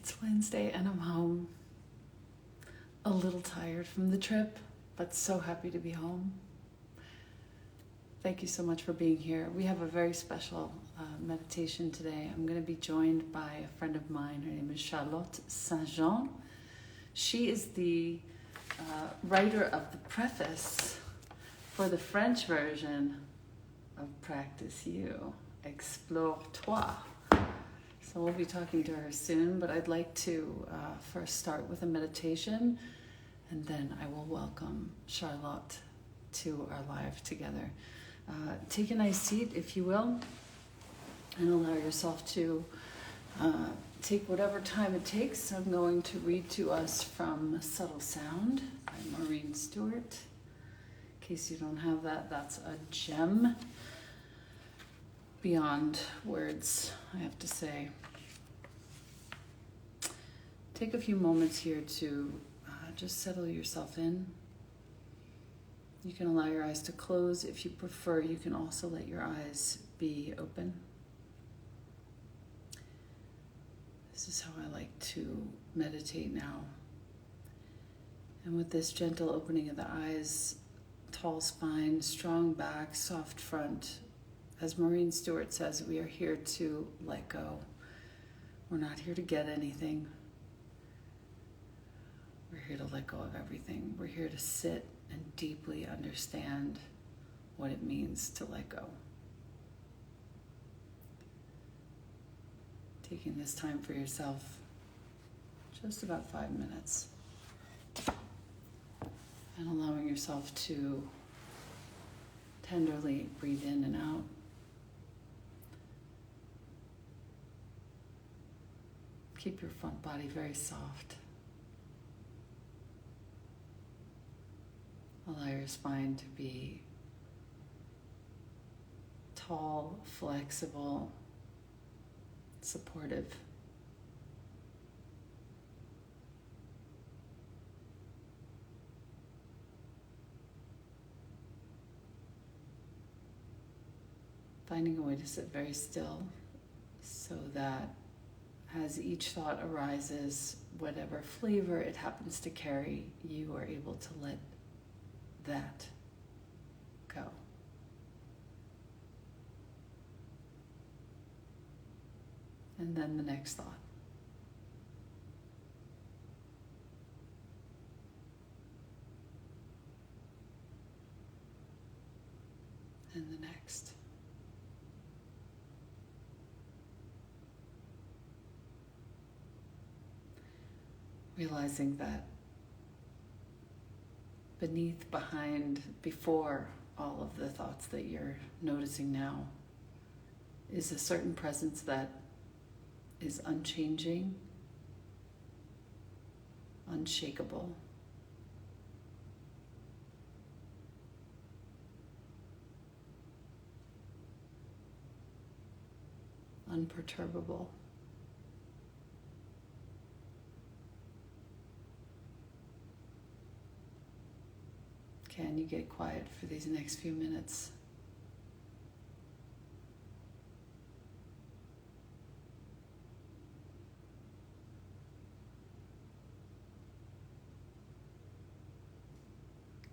It's Wednesday and I'm home. A little tired from the trip, but so happy to be home. Thank you so much for being here. We have a very special meditation today. I'm going to be joined by a friend of mine. Her name is Charlotte Saint-Jean. She is the writer of the preface for the French version of Practice You, Explore Toi. So we'll be talking to her soon, but I'd like to first start with a meditation, and then I will welcome Charlotte to our live together. Take a nice seat, if you will, and allow yourself to take whatever time it takes. I'm going to read to us from Subtle Sound by Maureen Stewart. In case you don't have that, that's a gem beyond words, I have to say. Take a few moments here to just settle yourself in. You can allow your eyes to close. If you prefer, you can also let your eyes be open. This is how I like to meditate now. And with this gentle opening of the eyes, tall spine, strong back, soft front, as Maureen Stewart says, we are here to let go. We're not here to get anything. We're here to let go of everything. We're here to sit and deeply understand what it means to let go. Taking this time for yourself, just about 5 minutes, and allowing yourself to tenderly breathe in and out. Keep your front body very soft. Allow your spine to be tall, flexible, supportive. Finding a way to sit very still so that as each thought arises, whatever flavor it happens to carry, you are able to let that go. And then the next thought. And the next. Realizing that beneath, behind, before all of the thoughts that you're noticing now is a certain presence that is unchanging, unshakable, unperturbable. Can you get quiet for these next few minutes?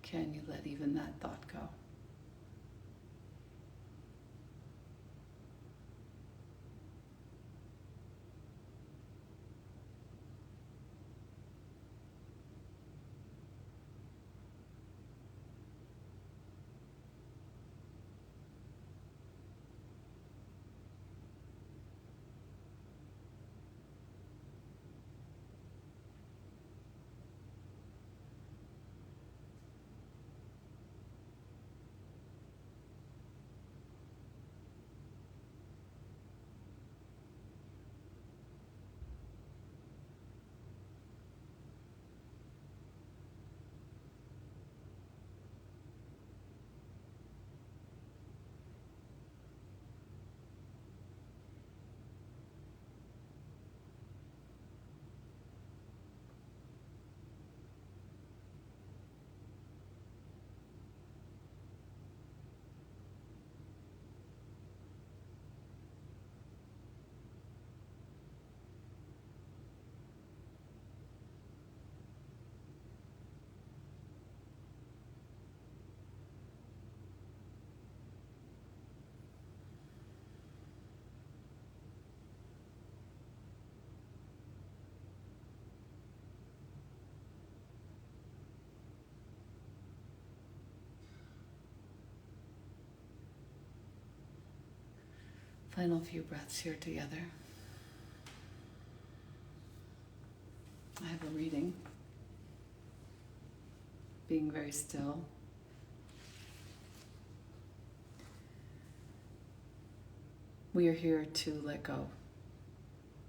Can you let even that thought go? Final few breaths here together. I have a reading. Being very still. We are here to let go.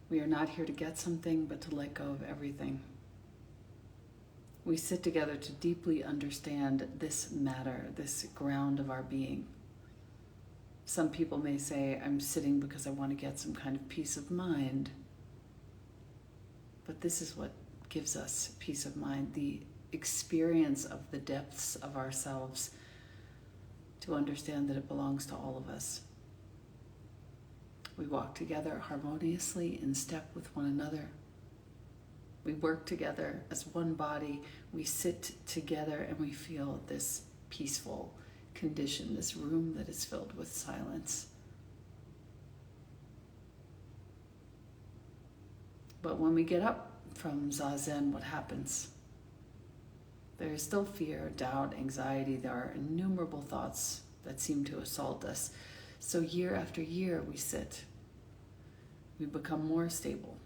We are not here to get something, but to let go of everything. We sit together to deeply understand this matter, this ground of our being. Some people may say, I'm sitting because I want to get some kind of peace of mind. But this is what gives us peace of mind, the experience of the depths of ourselves, to understand that it belongs to all of us. We walk together harmoniously in step with one another. We work together as one body. We sit together and we feel this peaceful condition, this room that is filled with silence. But when we get up from Zazen, what happens? There is still fear, doubt, anxiety. There are innumerable thoughts that seem to assault us. So year after year we sit. We become more stable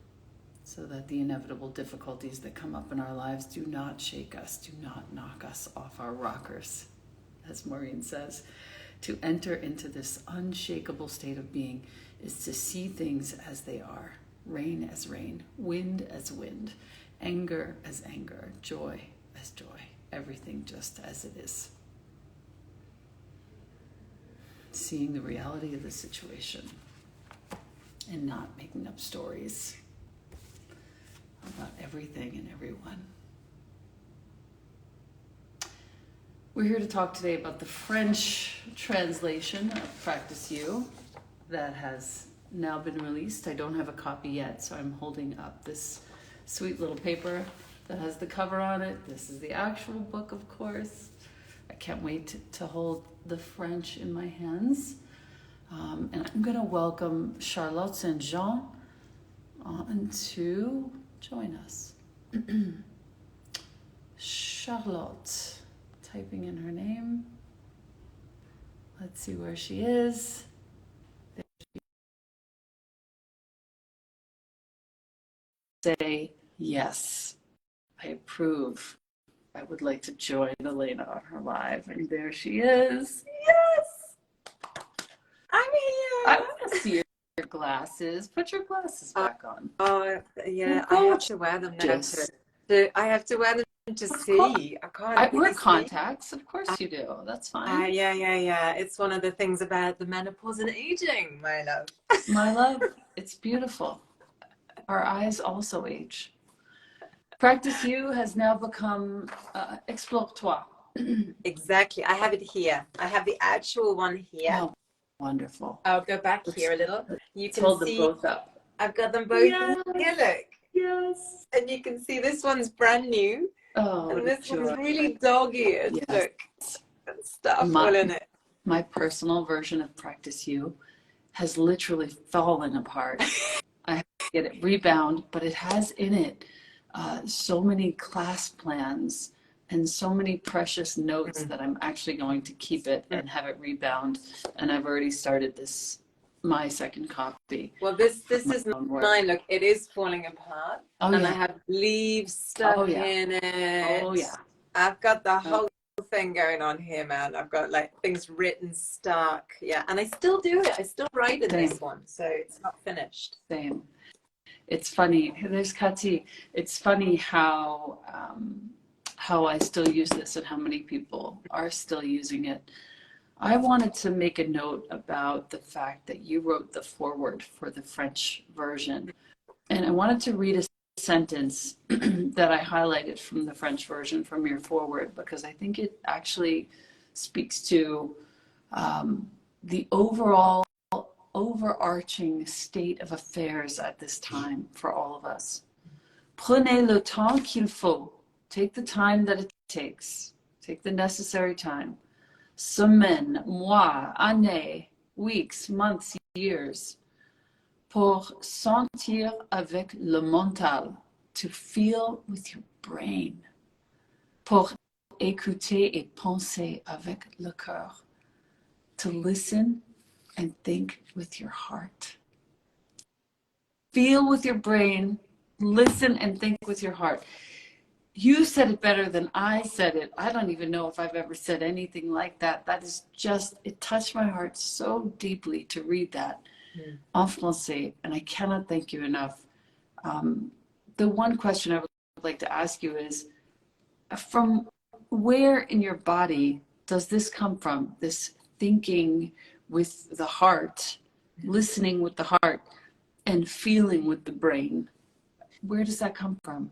so that the inevitable difficulties that come up in our lives do not shake us, do not knock us off our rockers, as Maureen says. To enter into this unshakable state of being is to see things as they are, rain as rain, wind as wind, anger as anger, joy as joy, everything just as it is. Seeing the reality of the situation and not making up stories about everything and everyone. We're here to talk today about the French translation of Practice You that has now been released. I don't have a copy yet, so I'm holding up this sweet little paper that has the cover on it. This is the actual book, of course. I can't wait to hold the French in my hands. And I'm going to welcome Charlotte Saint-Jean on to join us. Charlotte, typing in her name. Let's see where she is. There she is. Say yes, I approve. I would like to join Elena on her live. And there she is. Yes! I'm here. I want to see your glasses. Put your glasses back on. Oh, yeah, I have to wear them now I have to wear them to see. I can't wear really contacts. Of course you do. That's fine. Yeah. It's one of the things about the menopause and aging, my love. My love, it's beautiful. Our eyes also age. Practice You has now become Explore-toi. Exactly. I have it here. I have the actual one here. Oh, wonderful. I'll go back here a little. You can hold see them both up. I've got them both Yes. here, look. Yes. And you can see this one's brand new. Oh, and this joy. one's really dog-eared. Yes. Look. And stuff all in it. My personal version of Practice You has literally fallen apart. I have to get it rebound, but it has in it so many class plans and so many precious notes that I'm actually going to keep it and have it rebound. And I've already started my second copy. Well, this is mine. Look, it is falling apart. Oh, and yeah. I have leaves stuck in it. Oh, yeah. I've got the whole thing going on here, man. I've got like things written stuck. Yeah, and I still do it. I still write in this one, so it's not finished. Same. It's funny. There's Kati. It's funny how I still use this and how many people are still using it. I wanted to make a note about the fact that you wrote the foreword for the French version. And I wanted to read a sentence that I highlighted from the French version from your foreword, because I think it actually speaks to the overarching state of affairs at this time for all of us. Prenez le temps qu'il faut. Take the time that it takes. Take the necessary time. Semaines, mois, années, weeks, months, years. Pour sentir avec le mental. To feel with your brain. Pour écouter et penser avec le cœur. To listen and think with your heart. Feel with your brain, listen and think with your heart. You said it better than I said it. I don't even know if I've ever said anything like that. That is just, it touched my heart so deeply to read that en français, and I cannot thank you enough. The one question I would like to ask you is, from where in your body does this come from? This thinking with the heart, listening with the heart, and feeling with the brain. Where does that come from?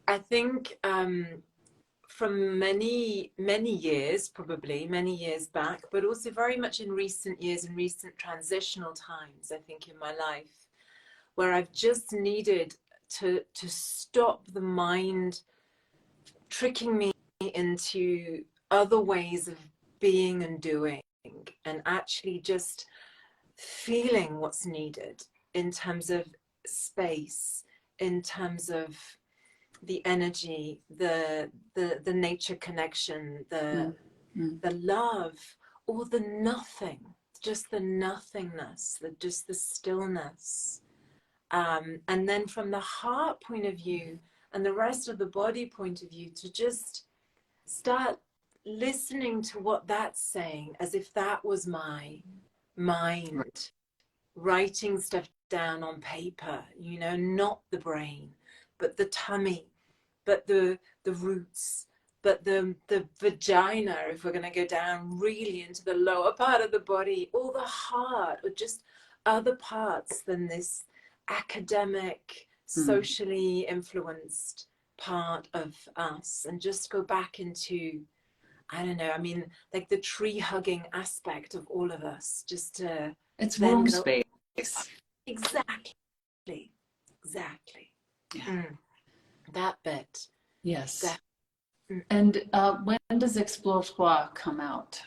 I think from many years, probably many years back, but also very much in recent years, in recent transitional times, I think, in my life, where I've just needed to stop the mind tricking me into other ways of being and doing, and actually just feeling what's needed in terms of space, in terms of the energy, the nature connection, the love, or the nothing, just the nothingness, just the stillness. And then from the heart point of view and the rest of the body point of view, to just start listening to what that's saying, as if that was my mind writing stuff down on paper, you know, not the brain, but the tummy, but the roots, but the vagina, if we're going to go down really into the lower part of the body, or the heart, or just other parts than this academic, socially influenced part of us, and just go back into, I don't know, I mean, like the tree hugging aspect of all of us, just to it's womb space. Exactly. Yeah. That bit. Yes. And when does Explore Trois come out?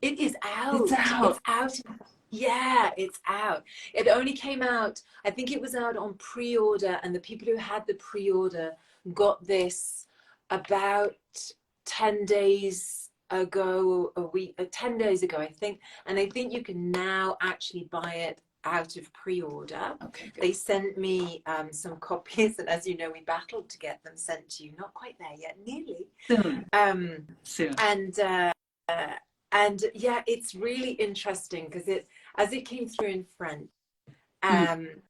It is out. It's out. It's out. Yeah, it's out. It only came out, I think it was out on pre-order, and the people who had the pre-order got this about 10 days ago, a week, 10 days ago, I think. And I think you can now actually buy it out of pre-order. Okay, good. They sent me some copies, and as you know, we battled to get them sent to you. Not quite there yet, nearly. Soon. And yeah, it's really interesting because as it came through in French, I'm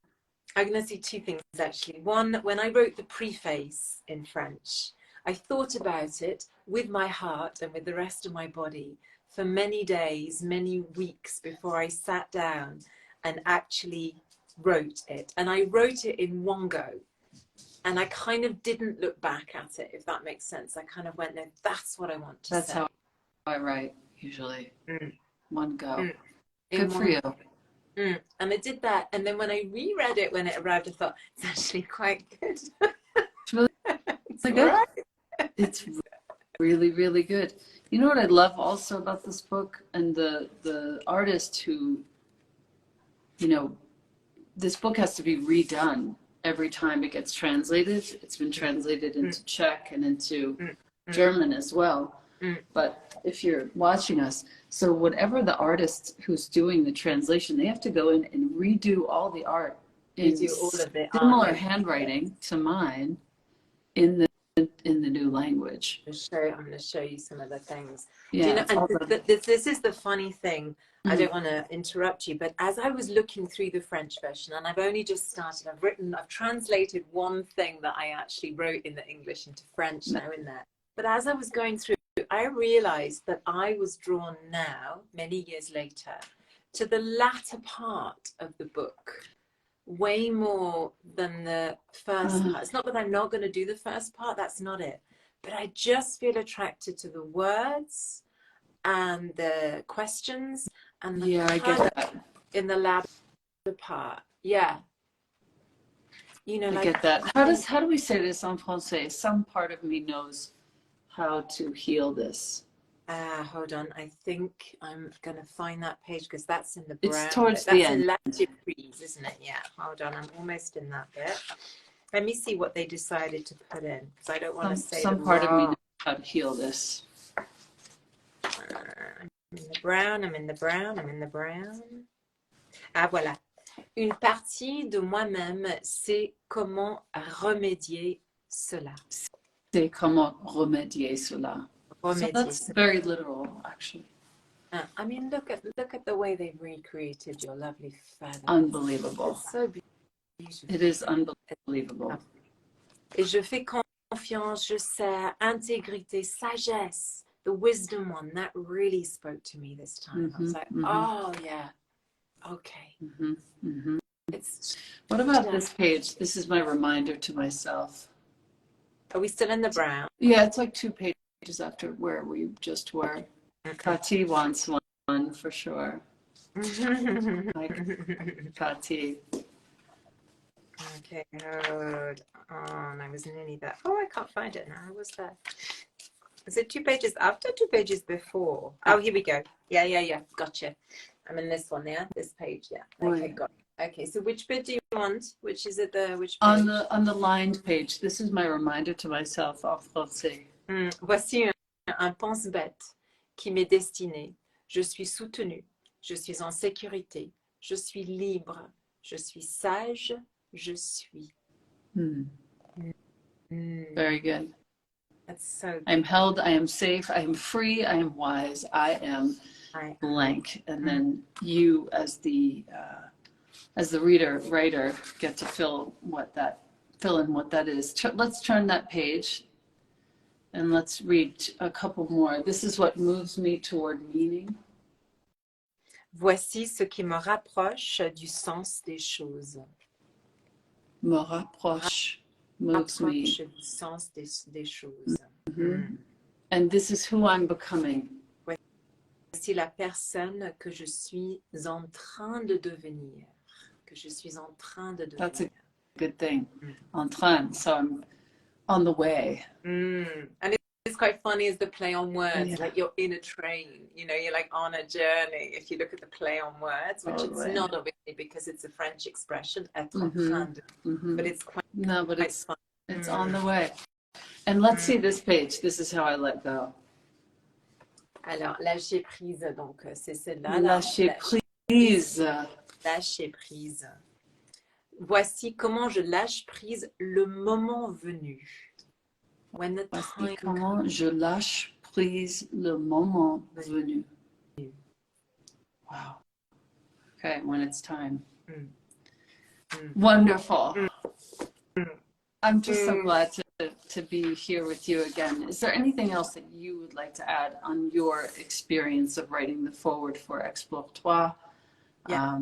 going to say two things actually. One, when I wrote the preface in French, I thought about it with my heart and with the rest of my body for many days, many weeks before I sat down and actually wrote it. And I wrote it in one go. And I kind of didn't look back at it, if that makes sense. I kind of went, no, that's what I want to say. That's how I write, usually. One go. Good for you. And I did that. And then when I reread it, when it arrived, I thought, it's actually quite good. It's really good. Right. It's really, really good. You know what I love also about this book, and the artist who, you know, this book has to be redone every time it gets translated. It's been translated into Czech and into German as well. But if you're watching us, so whatever the artist who's doing the translation, they have to go in and redo all the art in similar handwriting to mine in the new language. I'm going to show you some of the things. Yeah, do you know, and this is the funny thing. I don't want to interrupt you, but as I was looking through the French version, and I've only just started, I've translated one thing that I actually wrote in the English into French now in there. But as I was going through, I realized that I was drawn now, many years later, to the latter part of the book, way more than the first part. It's not that I'm not going to do the first part, that's not it. But I just feel attracted to the words and the questions and the I get that in the latter part. Yeah. You know, I get that. How do we say this en français? Some part of me knows how to heal this. Hold on. I think I'm going to find that page because that's in the brown. It's towards the end. That's in Latin, isn't it? Yeah. Hold on. I'm almost in that bit. Let me see what they decided to put in because I don't want to say some part of me knows how to heal this. I'm in the brown, I'm in the brown, I'm in the brown. Ah, voilà. Une partie de moi-même, c'est comment remédier cela. C'est comment remédier cela. So Remédier that's cela. very literal, actually. I mean, look at the way they've recreated your lovely feather. Unbelievable. It's so beautiful. It is unbelievable. Et je fais confiance, je sais, intégrité, sagesse, the wisdom one, that really spoke to me this time. I was like, oh yeah, okay. It's. What about this page? This is my reminder to myself. Are we still in the brown? Yeah, it's like 2 pages after where we just were. Kati wants one for sure. Like Kati. Okay, hold on. I was nearly there. Oh, I can't find it now. I was there. Is it 2 pages after, 2 pages before? Oh, here we go. Yeah. Gotcha. I'm in this one, yeah? This page, yeah. Okay, got it. Okay, so which bit do you want? Which is it the which page? On the lined page. This is my reminder to myself en français. Voici un pense-bête qui m'est destiné. Je suis soutenu. Je suis en sécurité. Je suis libre. Je suis sage. Je suis. Very good. That's so good. I am held, I am safe, I am free, I am wise, I am blank. And then you as the writer get to fill in what that is. Let's turn that page and let's read a couple more. This is what moves me toward meaning. Voici ce qui me rapproche du sens des choses. Me rapproche moves me. Du sens des choses. And this is who I'm becoming. Voici la personne que je suis en train de devenir. Que je suis en train de devenir. That's a good thing. En train. So I'm on the way. And it's quite funny as the play on words, like you're in a train, you're like on a journey. If you look at the play on words, which it's not obviously because it's a French expression, être en train de, but it's quite it's fun. It's on the way. And let's see this page. This is how I let go. Alors, lâcher prise, donc c'est celle-là. Lâcher prise. Lâcher prise. Voici comment je lâche prise le moment venu. When the time comment je lâche prise le moment venu. Wow. Okay, when it's time. Wonderful. I'm just so glad to be here with you again. Is there anything else that you would like to add on your experience of writing the foreword for Explore-toi? Yeah.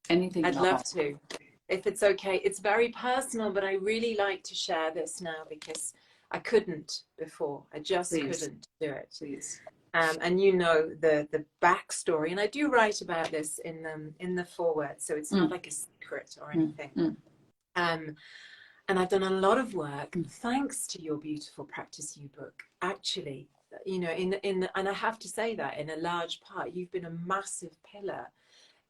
Anything I'd else? love to, if it's okay. It's very personal, but I really like to share this now because I couldn't before. I just couldn't do it. Please. And the backstory, and I do write about this in the foreword, so it's not like a secret or anything. And I've done a lot of work thanks to your beautiful Practice You book. Actually, and I have to say that in a large part, you've been a massive pillar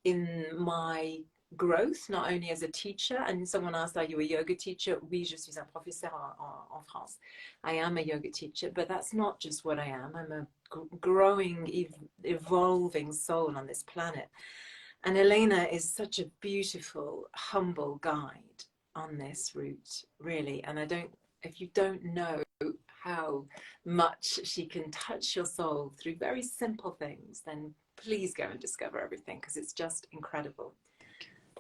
in my growth, not only as a teacher. And someone asked, are you a yoga teacher? Oui, je suis un professeur en France. I am a yoga teacher, but that's not just what I am. I'm a growing, evolving soul on this planet. And Elena is such a beautiful, humble guide on this route, really. And if you don't know how much she can touch your soul through very simple things, then please go and discover everything, because it's just incredible.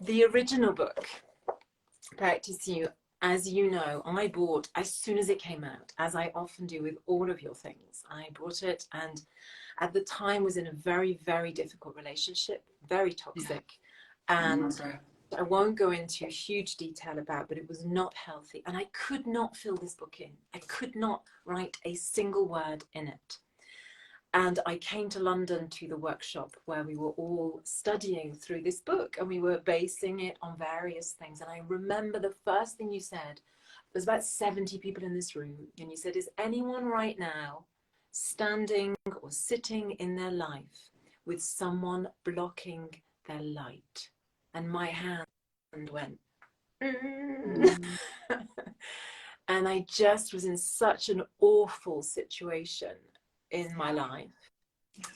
The original book, Practice You, as you know, I bought as soon as it came out, as I often do with all of your things. I bought it, and at the time was in a very, very difficult relationship, very toxic. And I won't go into huge detail about, but it was not healthy. And I could not fill this book in. I could not write a single word in it. And I came to London to the workshop where we were all studying through this book, and we were basing it on various things. And I remember the first thing you said, there's about 70 people in this room. And you said, is anyone right now standing or sitting in their life with someone blocking their light? And my hand went, and I just was in such an awful situation in my life.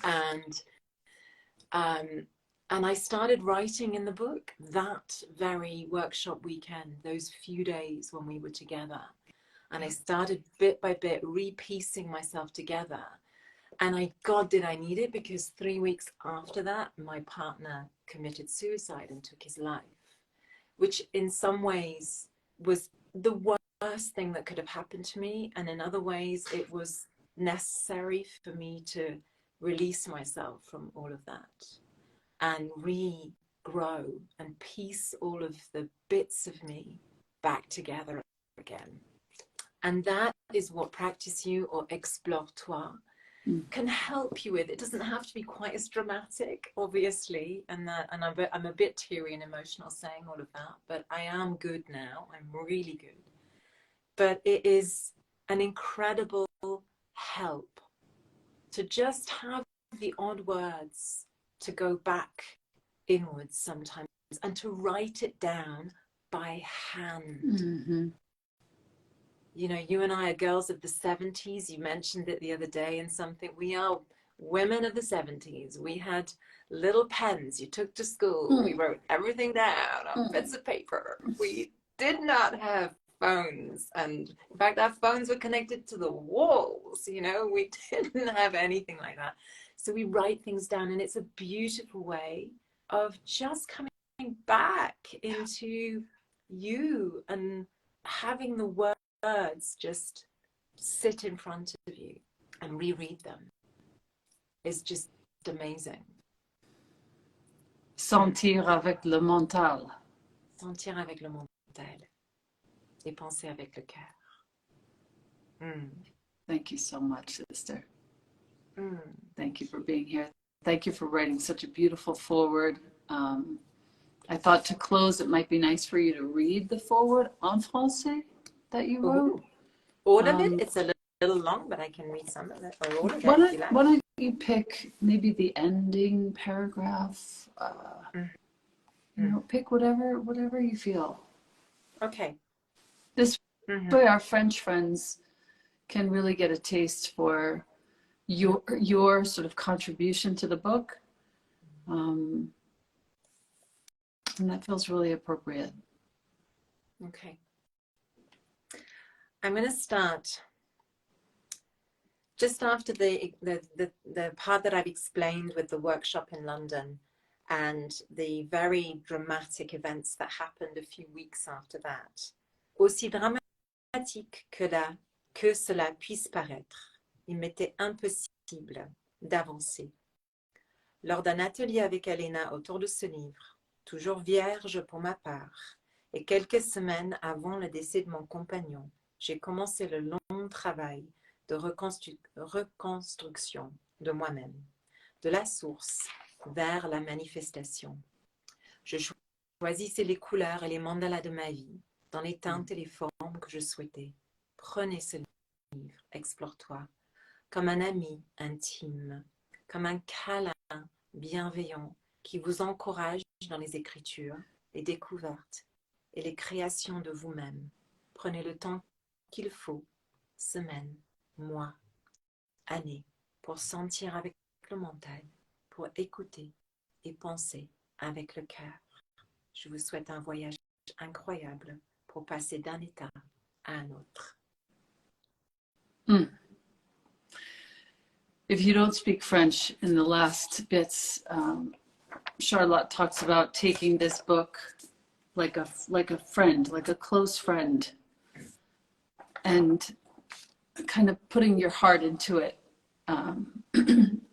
And and I started writing in the book that very workshop weekend, those few days when we were together. And I started bit by bit repiecing myself together. And God, did I need it, because 3 weeks after that, my partner committed suicide and took his life, which in some ways was the worst thing that could have happened to me. And in other ways, it was necessary for me to release myself from all of that and regrow and piece all of the bits of me back together again. And that is what Practice You or Explore Toi can help you with. It doesn't have to be quite as dramatic, obviously, and I'm a bit teary and emotional saying all of that, but I am good now. I'm really good. But it is an incredible help to just have the odd words to go back inwards sometimes and to write it down by hand. You know, you and I are girls of the 70s. You mentioned it the other day in something. We are women of the 70s. We had little pens you took to school. We wrote everything down on bits of paper. We did not have phones. And in fact, our phones were connected to the walls. You know, we didn't have anything like that. So we write things down, and it's a beautiful way of just coming back into you and having the words just sit in front of you and reread them is just amazing. Sentir avec le mental. Sentir avec le mental et penser avec le cœur. Thank you so much, sister. Thank you for being here. Thank you for writing such a beautiful foreword. I thought to close, it might be nice for you to read the foreword en français that you wrote. All of it? It's a little long, but I can read some of it. Or all of it, Why if you like. don't you pick maybe the ending paragraph? You know, pick whatever you feel. Okay. This way, our French friends can really get a taste for your sort of contribution to the book, and that feels really appropriate. Okay. I'm going to start just after the part that I've explained with the workshop in London and the very dramatic events that happened a few weeks after that. Aussi dramatique que cela puisse paraître, il m'était impossible d'avancer. Lors d'un atelier avec Elena autour de ce livre, toujours vierge pour ma part, et quelques semaines avant le décès de mon compagnon, j'ai commencé le long travail de reconstruction de moi-même, de la source vers la manifestation. Je choisissais les couleurs et les mandalas de ma vie, dans les teintes et les formes que je souhaitais. Prenez ce livre, explore-toi, comme un ami intime, comme un câlin bienveillant qui vous encourage dans les écritures, les découvertes et les créations de vous-même. Prenez le temps qu'il faut, semaines, mois, années, pour sentir avec le mental, pour écouter et penser avec le cœur. Je vous souhaite un voyage incroyable pour passer d'un état à un autre. If you don't speak French, in the last bits, Charlotte talks about taking this book like a friend, like a close friend, and kind of putting your heart into it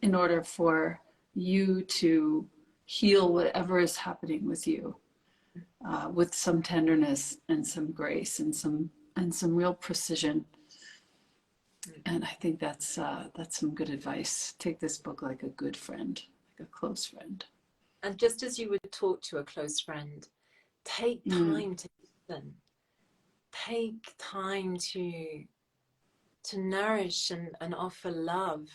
in order for you to heal whatever is happening with you with some tenderness and some grace and some real precision. And I think that's some good advice. Take this book like a good friend, like a close friend. And just as you would talk to a close friend, take time to listen. Take time to nourish and offer love.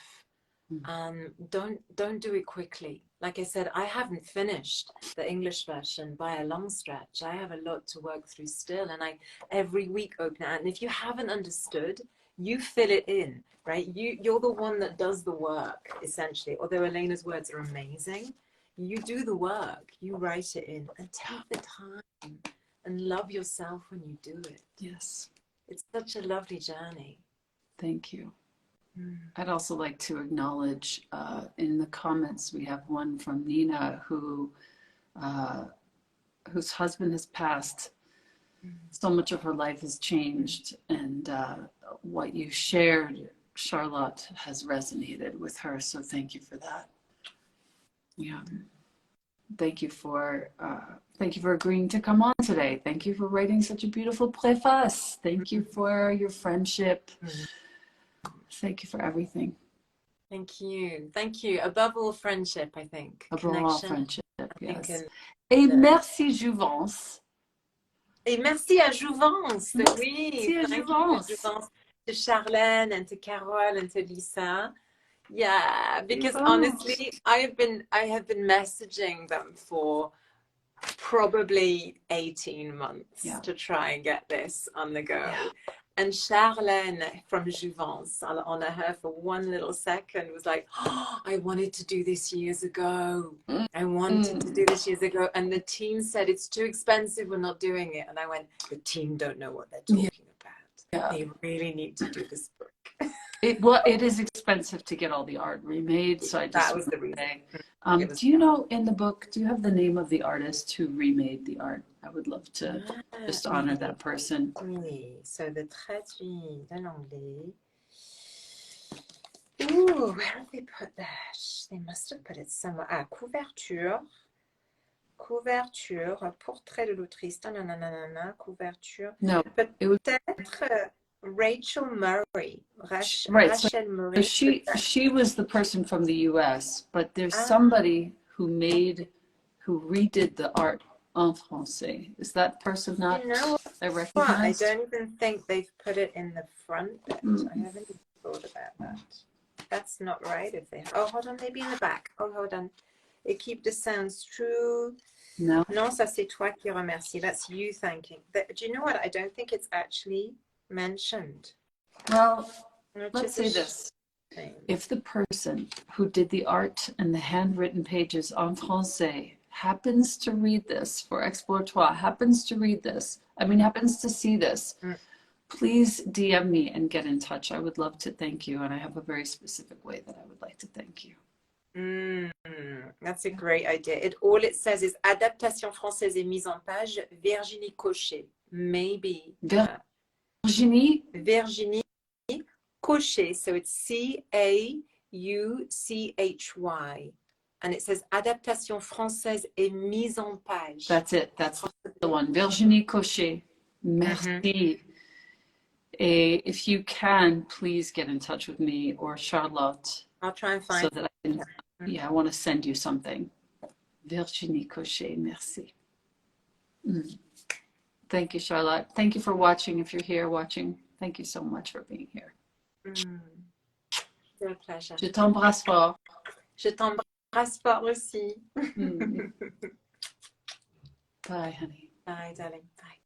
Don't do it quickly. Like I said, I haven't finished the English version by a long stretch. I have a lot to work through still, and I every week open it. And if you haven't understood, You fill it in, right? You're the one that does the work, essentially. Although Elena's words are amazing, you do the work. You write it in and take the time and love yourself when you do it. Yes. It's such a lovely journey. Thank you. I'd also like to acknowledge in the comments, we have one from Nina whose husband has passed. So much of her life has changed, and what you shared, Charlotte, has resonated with her. So thank you for that. Yeah. Thank you for agreeing to come on today. Thank you for writing such a beautiful preface. Thank you for your friendship. Thank you for everything. Thank you. Thank you. Above all, friendship, I think. Above all, friendship, yes. Et merci, Jouvence. Et merci à Jouvence. Oui, merci à thank Jouvence. you, Jouvence. To Charlène and to Carole and to Lisa. Yeah, because honestly, I have been messaging them for probably 18 months to try and get this on the go. Yeah. And Charlène from Jouvence, I'll honor her for one little second, was like, oh, I wanted to do this years ago. I wanted to do this years ago. And the team said, it's too expensive, we're not doing it. And I went, the team don't know what they're talking about. Yeah. They really need to do this book. It is expensive to get all the art remade. So I just that was the reason. Say, do you know in the book, do you have the name of the artist who remade the art? I would love to just honor that person. Oui, so the traduit de l'anglais. Ooh, where have they put that? They must have put it somewhere. Ah, couverture, portrait de l'autrice, couverture. No, peut-être Rachel Murray. Rachel Murray. So she was the person from the US, but there's somebody who redid the art en français. Is that person not I recognize? I don't even think they've put it in the front bit. I haven't even thought about that. That's not right if they have. Oh, hold on, maybe in the back. Oh, hold on. Équipe de sounds true. No. Non, ça c'est toi qui remercie. That's you thanking. Do you know what? I don't think it's actually mentioned. Well, let's say this. If the person who did the art and the handwritten pages en français happens to read this for Exploratoire, happens to see this, please DM me and get in touch. I would love to thank you, and I have a very specific way that I would like to thank you. That's a great idea. All it says is adaptation française et mise en page, Virginie Cochet. Maybe. Virginie Cochet. So it's Cauchy. And it says adaptation française et mise en page. That's it. That's the one. Virginie Cochet. Merci. If you can, please get in touch with me or Charlotte. I'll try and find so that I can. I want to send you something. Virginie Cochet. Merci. Thank you, Charlotte. Thank you for watching. If you're here watching, thank you so much for being here. It's a pleasure. Je t'embrasse fort. Je t'embrasse fort aussi. Bye, honey. Bye, darling. Bye.